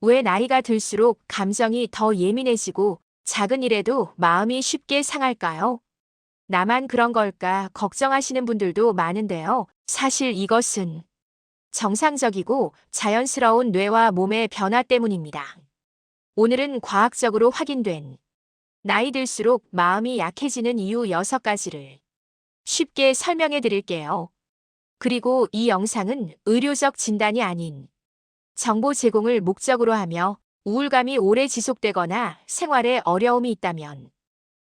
왜 나이가 들수록 감정이 더 예민해지고 작은 일에도 마음이 쉽게 상할까요? 나만 그런 걸까 걱정하시는 분들도 많은데요. 사실 이것은 정상적이고 자연스러운 뇌와 몸의 변화 때문입니다. 오늘은 과학적으로 확인된 나이 들수록 마음이 약해지는 이유 6가지를 쉽게 설명해 드릴게요. 그리고 이 영상은 의료적 진단이 아닌 정보 제공을 목적으로 하며 우울감이 오래 지속되거나 생활에 어려움이 있다면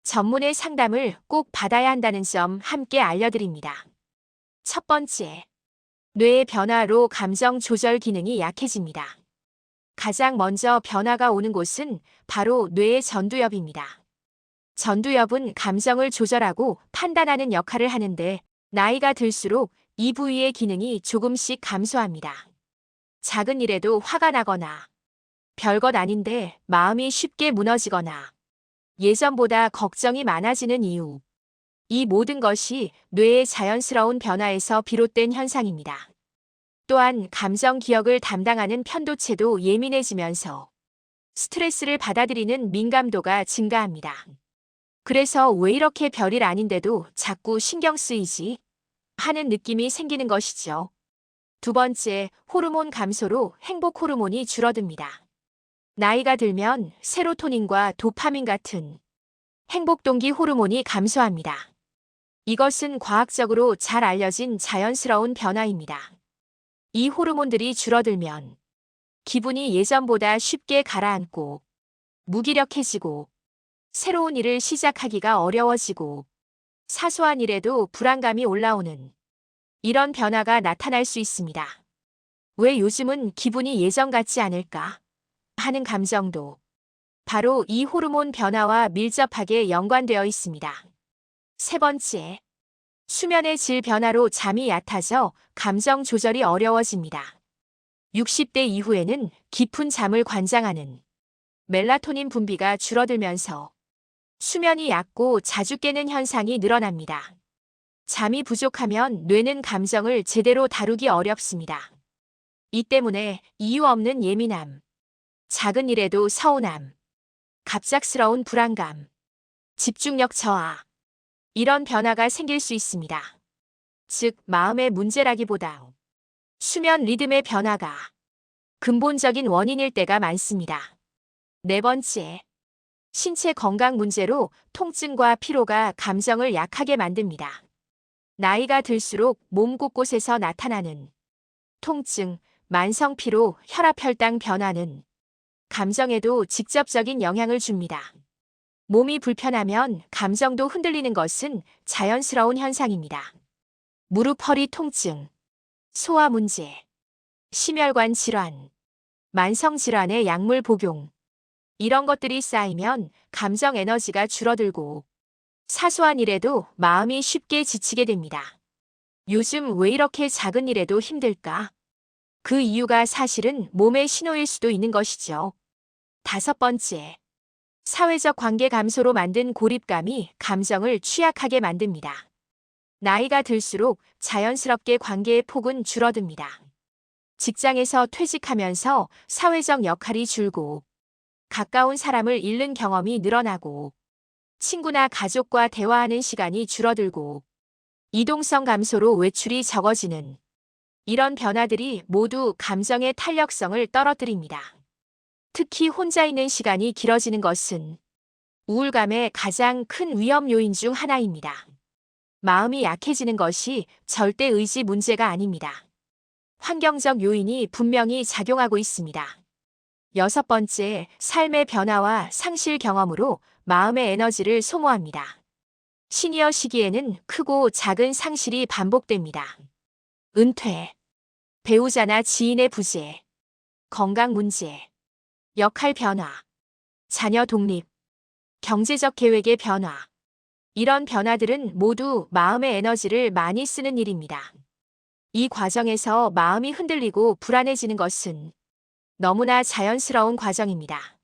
전문의 상담을 꼭 받아야 한다는 점 함께 알려드립니다. 첫 번째, 뇌의 변화로 감정 조절 기능이 약해집니다. 가장 먼저 변화가 오는 곳은 바로 뇌의 전두엽입니다. 전두엽은 감정을 조절하고 판단하는 역할을 하는데 나이가 들수록 이 부위의 기능이 조금씩 감소합니다. 작은 일에도 화가 나거나 별것 아닌데 마음이 쉽게 무너지거나 예전보다 걱정이 많아지는 이유. 이 모든 것이 뇌의 자연스러운 변화에서 비롯된 현상입니다. 또한 감정 기억을 담당하는 편도체도 예민해지면서 스트레스를 받아들이는 민감도가 증가합니다. 그래서 왜 이렇게 별일 아닌데도 자꾸 신경 쓰이지? 하는 느낌이 생기는 것이죠. 두 번째, 호르몬 감소로 행복 호르몬이 줄어듭니다. 나이가 들면 세로토닌과 도파민 같은 행복 동기 호르몬이 감소합니다. 이것은 과학적으로 잘 알려진 자연스러운 변화입니다. 이 호르몬들이 줄어들면 기분이 예전보다 쉽게 가라앉고 무기력해지고 새로운 일을 시작하기가 어려워지고 사소한 일에도 불안감이 올라오는 이런 변화가 나타날 수 있습니다. 왜 요즘은 기분이 예전 같지 않을까 하는 감정도 바로 이 호르몬 변화와 밀접하게 연관되어 있습니다. 세 번째, 수면의 질 변화로 잠이 얕아져 감정 조절이 어려워집니다. 60대 이후에는 깊은 잠을 관장하는 멜라토닌 분비가 줄어들면서 수면이 얕고 자주 깨는 현상이 늘어납니다. 잠이 부족하면 뇌는 감정을 제대로 다루기 어렵습니다. 이 때문에 이유 없는 예민함, 작은 일에도 서운함, 갑작스러운 불안감, 집중력 저하, 이런 변화가 생길 수 있습니다. 즉, 마음의 문제라기보다 수면 리듬의 변화가 근본적인 원인일 때가 많습니다. 네 번째, 신체 건강 문제로 통증과 피로가 감정을 약하게 만듭니다. 나이가 들수록 몸 곳곳에서 나타나는 통증, 만성 피로, 혈압 혈당 변화는 감정에도 직접적인 영향을 줍니다. 몸이 불편하면 감정도 흔들리는 것은 자연스러운 현상입니다. 무릎 허리 통증, 소화 문제, 심혈관 질환, 만성 질환의 약물 복용, 이런 것들이 쌓이면 감정 에너지가 줄어들고 사소한 일에도 마음이 쉽게 지치게 됩니다. 요즘 왜 이렇게 작은 일에도 힘들까? 그 이유가 사실은 몸의 신호일 수도 있는 것이죠. 다섯 번째, 사회적 관계 감소로 만든 고립감이 감정을 취약하게 만듭니다. 나이가 들수록 자연스럽게 관계의 폭은 줄어듭니다. 직장에서 퇴직하면서 사회적 역할이 줄고 가까운 사람을 잃는 경험이 늘어나고 친구나 가족과 대화하는 시간이 줄어들고 이동성 감소로 외출이 적어지는 이런 변화들이 모두 감정의 탄력성을 떨어뜨립니다. 특히 혼자 있는 시간이 길어지는 것은 우울감의 가장 큰 위험 요인 중 하나입니다. 마음이 약해지는 것이 절대 의지 문제가 아닙니다. 환경적 요인이 분명히 작용하고 있습니다. 여섯 번째, 삶의 변화와 상실 경험으로 마음의 에너지를 소모합니다. 시니어 시기에는 크고 작은 상실이 반복됩니다. 은퇴, 배우자나 지인의 부재, 건강 문제, 역할 변화, 자녀 독립, 경제적 계획의 변화. 이런 변화들은 모두 마음의 에너지를 많이 쓰는 일입니다. 이 과정에서 마음이 흔들리고 불안해지는 것은 너무나 자연스러운 과정입니다.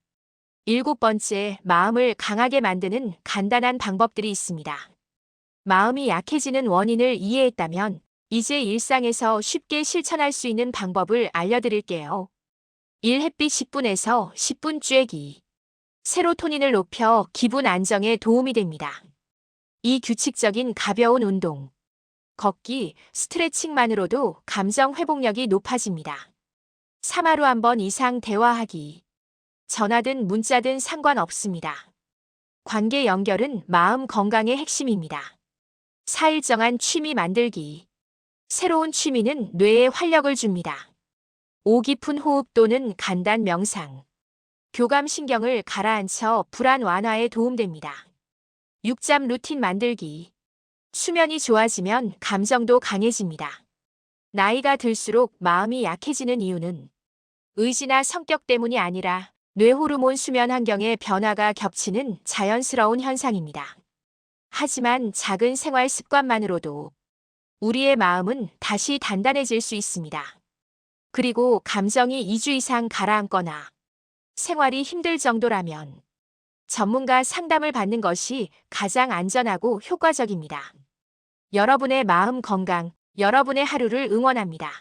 일곱 번째, 마음을 강하게 만드는 간단한 방법들이 있습니다. 마음이 약해지는 원인을 이해했다면 이제 일상에서 쉽게 실천할 수 있는 방법을 알려드릴게요. 1햇빛 10분에서 10분 쬐기. 세로토닌을 높여 기분 안정에 도움이 됩니다. 이 규칙적인 가벼운 운동, 걷기, 스트레칭만으로도 감정 회복력이 높아집니다. 3하루 한 번 이상 대화하기. 전화든 문자든 상관없습니다. 관계 연결은 마음 건강의 핵심입니다. 4일정한 취미 만들기. 새로운 취미는 뇌에 활력을 줍니다. 5 깊은 호흡 또는 간단 명상. 교감신경을 가라앉혀 불안 완화에 도움됩니다. 6잠 루틴 만들기. 수면이 좋아지면 감정도 강해집니다. 나이가 들수록 마음이 약해지는 이유는 의지나 성격 때문이 아니라 뇌호르몬 수면 환경의 변화가 겹치는 자연스러운 현상입니다. 하지만 작은 생활 습관만으로도 우리의 마음은 다시 단단해질 수 있습니다. 그리고 감정이 2주 이상 가라앉거나 생활이 힘들 정도라면 전문가 상담을 받는 것이 가장 안전하고 효과적입니다. 여러분의 마음 건강, 여러분의 하루를 응원합니다.